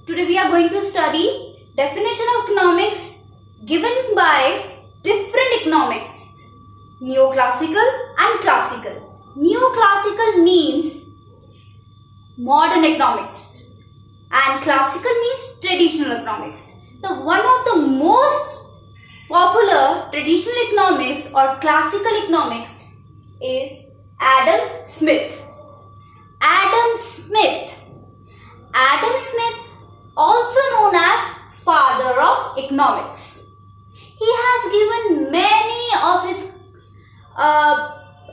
Today we are going to study definition of economics given by different economics, neoclassical and classical. Neoclassical means modern economics and classical means traditional economics. One of the most popular traditional economics or classical economics is Adam Smith. Adam Smith, also known as father of economics. He has given many of his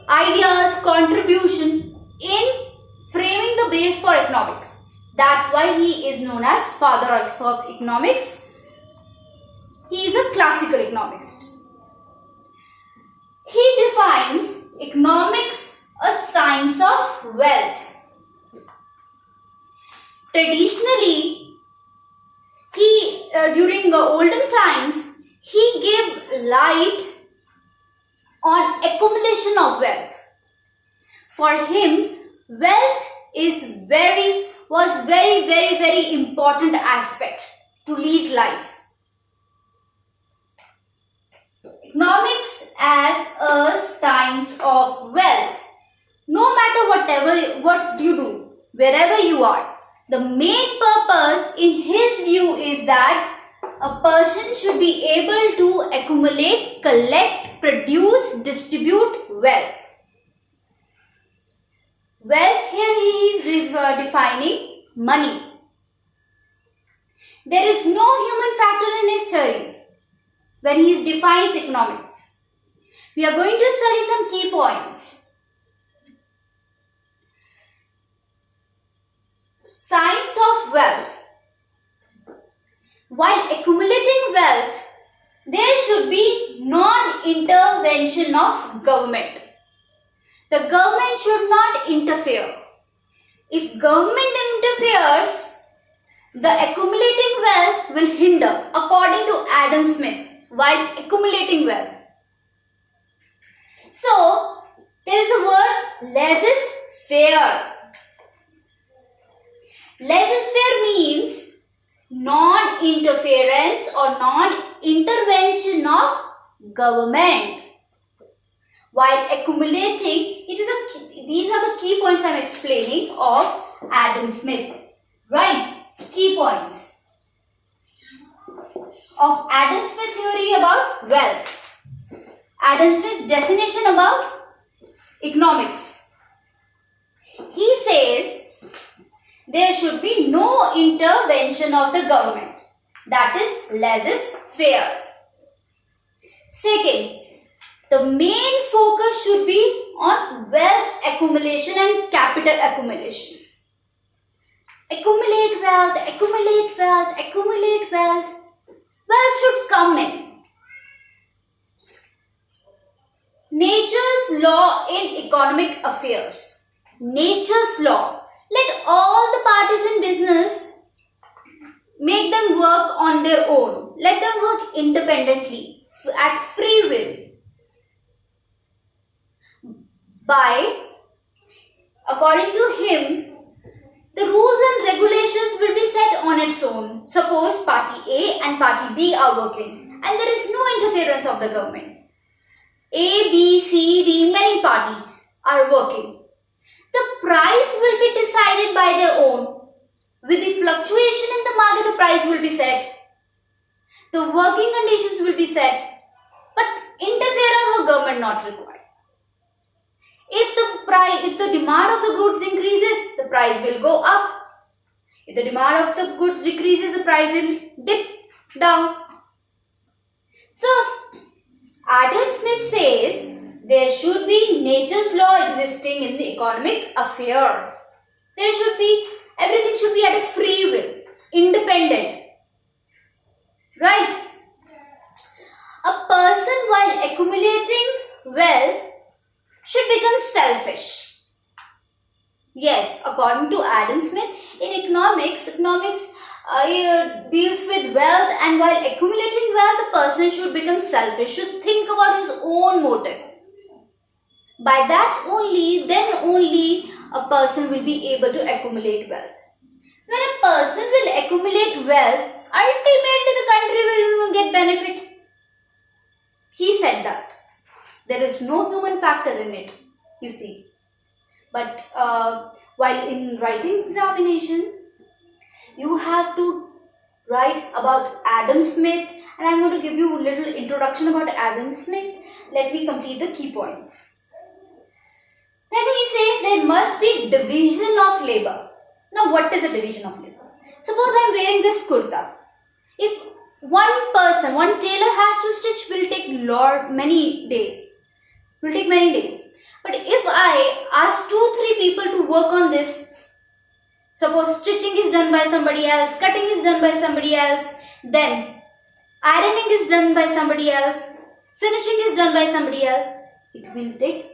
ideas, contribution in framing the base for economics. That's why he is known as father of economics. He is a classical economist. He defines economics a science of wealth. Traditionally, during the olden times, he gave light on accumulation of wealth. For him, wealth was very important aspect to lead life. Economics as a science of wealth. No matter what you do, wherever you are, the main purpose in his view is that a person should be able to accumulate, collect, produce, distribute wealth. Wealth here he is defining money. There is no human factor in his theory when he defines economics. We are going to study some key points. Science of wealth. While accumulating wealth, there should be non-intervention of government. The government should not interfere. If government interferes, the accumulating wealth will hinder, according to Adam Smith, while accumulating wealth. So, there is a word laissez-faire. Laissez-faire means non-interference or non-intervention of government. While accumulating, these are the key points I am explaining of Adam Smith. Right? Key points of Adam Smith theory about wealth. Adam Smith definition about economics. He says there should be no intervention of the government. That is laissez-faire. Second, the main focus should be on wealth accumulation and capital accumulation. Accumulate wealth, accumulate wealth, accumulate wealth. Wealth should come in. Nature's law in economic affairs. Nature's law. Let all the parties in business make them work on their own. Let them work independently at free will. According to him, the rules and regulations will be set on its own. Suppose party A and party B are working and there is no interference of the government. A, B, C, D, many parties are working. The price will be decided by their own. With the fluctuation in the market, the price will be set. The working conditions will be set. But interference of government not required. If the demand of the goods increases, the price will go up. If the demand of the goods decreases, the price will dip down. So, Adam Smith says there should be nature's law existing in the economic affair. Everything should be at a free will, independent. Right? A person while accumulating wealth should become selfish. Yes, according to Adam Smith, in economics deals with wealth, and while accumulating wealth, the person should become selfish, should think about his own motive. By that only, then only a person will be able to accumulate wealth. When a person will accumulate wealth, ultimately the country will get benefit. He said that. There is no human factor in it, you see. But while in writing examination, you have to write about Adam Smith, and I'm going to give you a little introduction about Adam Smith. Let me complete the key points. Then he says there must be division of labor. Now what is a division of labor? Suppose I'm wearing this kurta. If one person, one tailor has to stitch, will take many days. Will take many days. But if I ask 2-3 people to work on this, suppose stitching is done by somebody else, cutting is done by somebody else, then ironing is done by somebody else, finishing is done by somebody else, it will take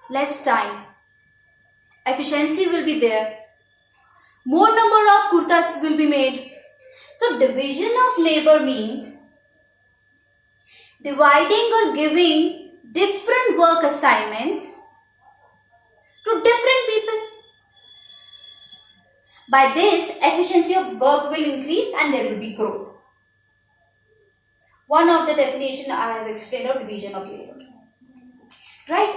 less time. Efficiency will be there. More number of kurtas will be made. So division of labor means dividing or giving different work assignments to different people. By this, efficiency of work will increase and there will be growth. One of the definition I have explained of division of labor. Right?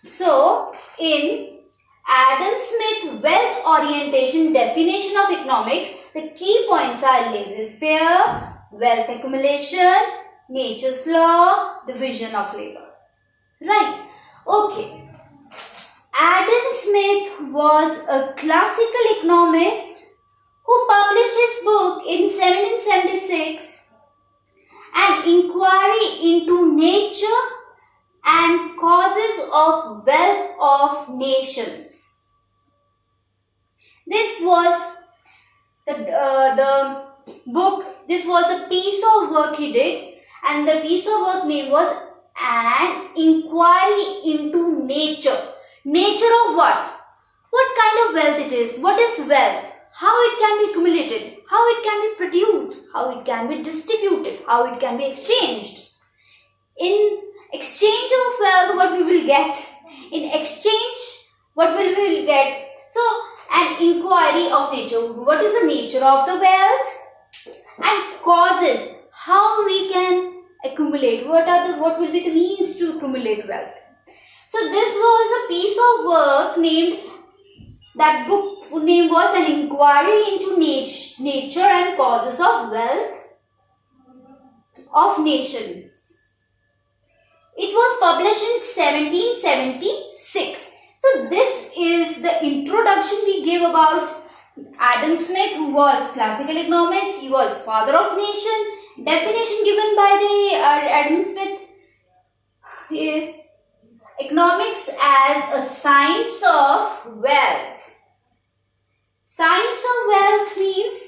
So, in Adam Smith wealth orientation definition of economics, the key points are laissez-faire, wealth accumulation, nature's law, division of labor. Right? Okay. Adam Smith was a classical economist who published his book in 1776, An Inquiry into Nature and Causes of Wealth of Nations. This was the book, this was a piece of work he did, and the piece of work name was An Inquiry into Nature. Nature of what? What kind of wealth it is? What is wealth? How it can be accumulated? How it can be produced? How it can be distributed? How it can be exchanged? In exchange of wealth, what we will get? In exchange, what will we get? So, an inquiry of nature. What is the nature of the wealth? And causes. How we can accumulate? What will be the means to accumulate wealth? So, this was a piece of work named, that book name was An Inquiry into Nature and Causes of Wealth of Nations. It was published in 1776. So this is the introduction we gave about Adam Smith, who was classical economist. He was father of nation. Definition given by the Adam Smith is economics as a science of wealth. Science of wealth means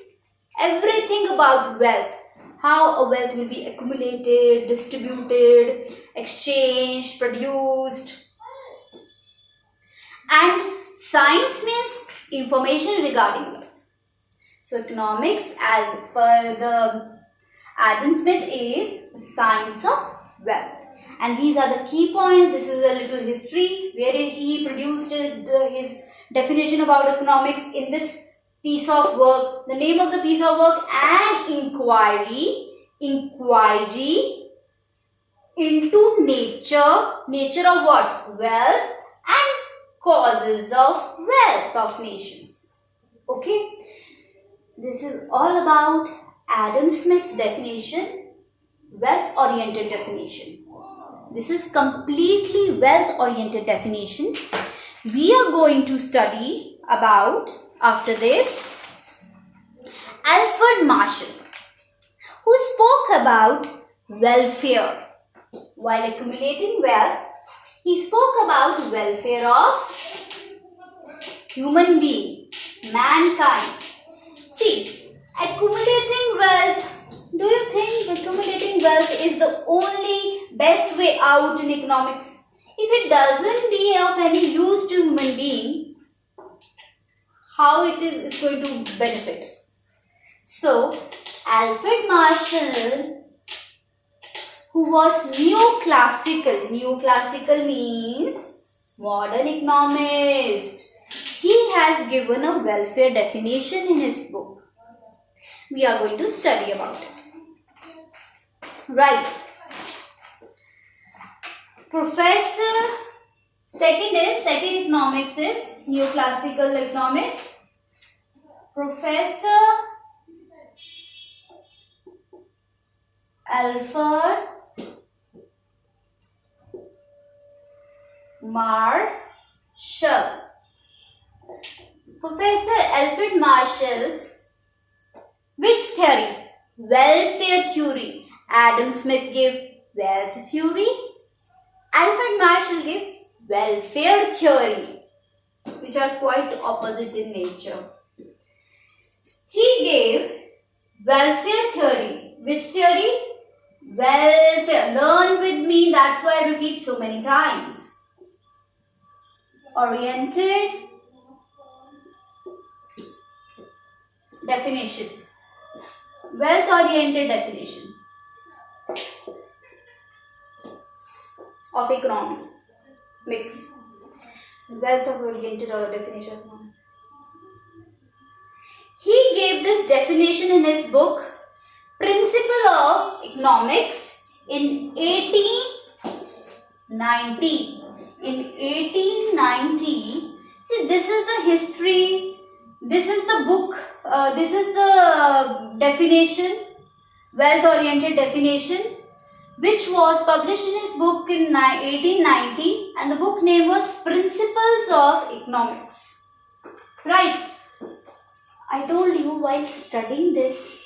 everything about wealth. How a wealth will be accumulated, distributed, exchanged, produced. And science means information regarding wealth. So economics as per the Adam Smith is science of wealth. And these are the key points. This is a little history wherein he produced his definition about economics in this piece of work. The name of the piece of work, An Inquiry into Nature of what? Wealth and Causes of Wealth of Nations. Okay. This is all about Adam Smith's definition, wealth-oriented definition. This is completely wealth-oriented definition. We are going to study about, after this, Alfred Marshall, who spoke about welfare. While accumulating wealth, he spoke about welfare of human being, mankind. See, accumulating wealth, do you think accumulating wealth is the only best way out in economics? If it doesn't be of any use to human being, how it is going to benefit? So, Alfred Marshall, who was neoclassical means modern economist. He has given a welfare definition in his book. We are going to study about it. Right. Second economics is neoclassical economics. Professor Alfred Marshall. Professor Alfred Marshall's which theory? Welfare theory. Adam Smith gave wealth theory. Alfred Marshall gave welfare theory, which are quite opposite in nature. He gave welfare theory. Which theory? Welfare. Learn with me, that's why I repeat so many times. Oriented definition. Wealth oriented definition of economy. Mix. Wealth oriented definition of economy. He gave this definition in his book Principle of Economics in 1890. In 1890, see, this is the history, this is the book, this is the definition, wealth oriented definition, which was published in his book in 1890, and the book name was Principles of Economics. Right. I told you while studying this,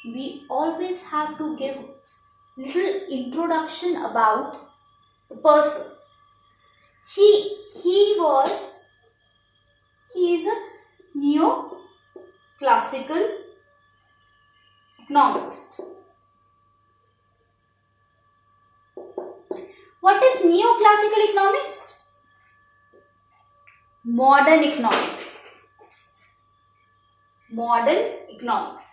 we always have to give little introduction about the person. He is a neoclassical economist. What is neoclassical economist? Modern economics. Modern economics.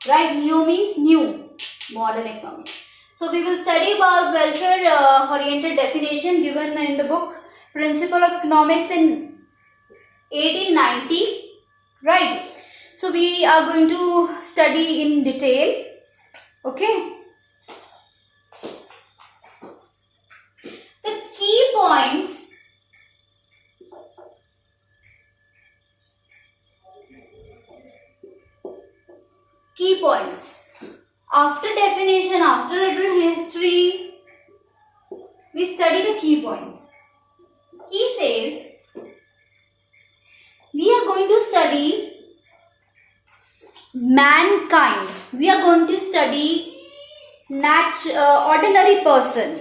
Right? Neo means new. Modern economics. So we will study about welfare oriented definition given in the book Principle of Economics in 1890. Right. So we are going to study in detail. Okay. The key points. Key points. After definition, after little history, we study the key points. He says, we are going to study mankind. We are going to study ordinary person.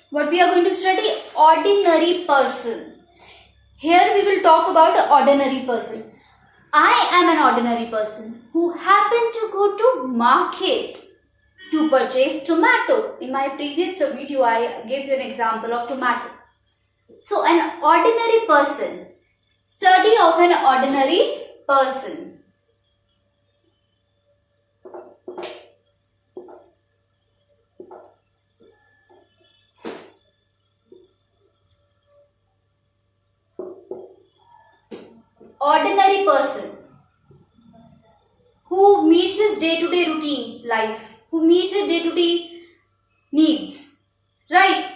What we are going to study? Ordinary person. Here we will talk about an ordinary person. I am an ordinary person who happened to go to market to purchase tomato. In my previous video, I gave you an example of tomato. So, an ordinary person. Study of an ordinary person. Ordinary person who meets his day-to-day routine life, who meets his day-to-day needs, right?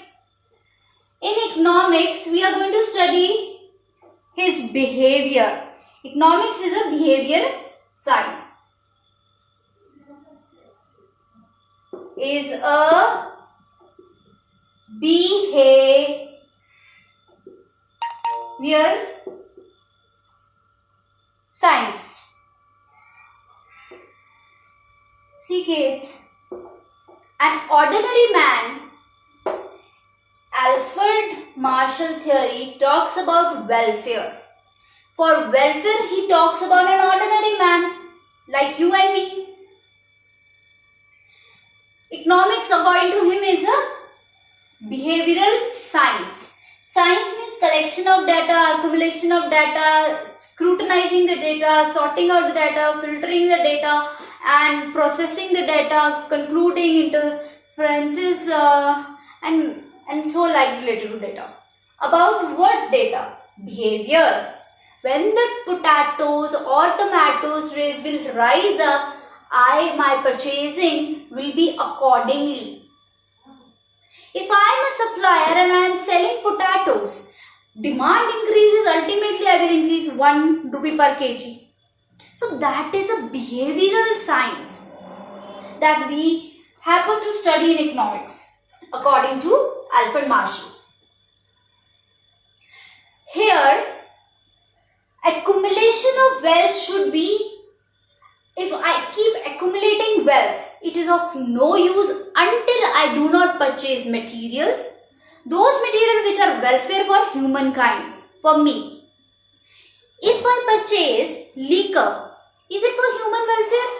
In economics, we are going to study his behavior. Economics is a behavior science. Is a behavior science. See kids, an ordinary man, Alfred Marshall theory talks about welfare. For welfare, he talks about an ordinary man like you and me. Economics, according to him, is a behavioral science. Science means collection of data, accumulation of data, scrutinizing the data, sorting out the data, filtering the data, and processing the data, concluding inferences, and so like related to data. About what data? Behavior. when the potatoes or tomatoes rates will rise up, my purchasing will be accordingly. If I am a supplier and I am selling potatoes, demand increases, ultimately I will increase 1 rupee per kg. So that is a behavioral science that we happen to study in economics according to Alfred Marshall. Here, accumulation of wealth should be, if I keep accumulating wealth, it is of no use until I do not purchase materials, those materials which are welfare for humankind, for me. If I purchase liquor, is it for human welfare?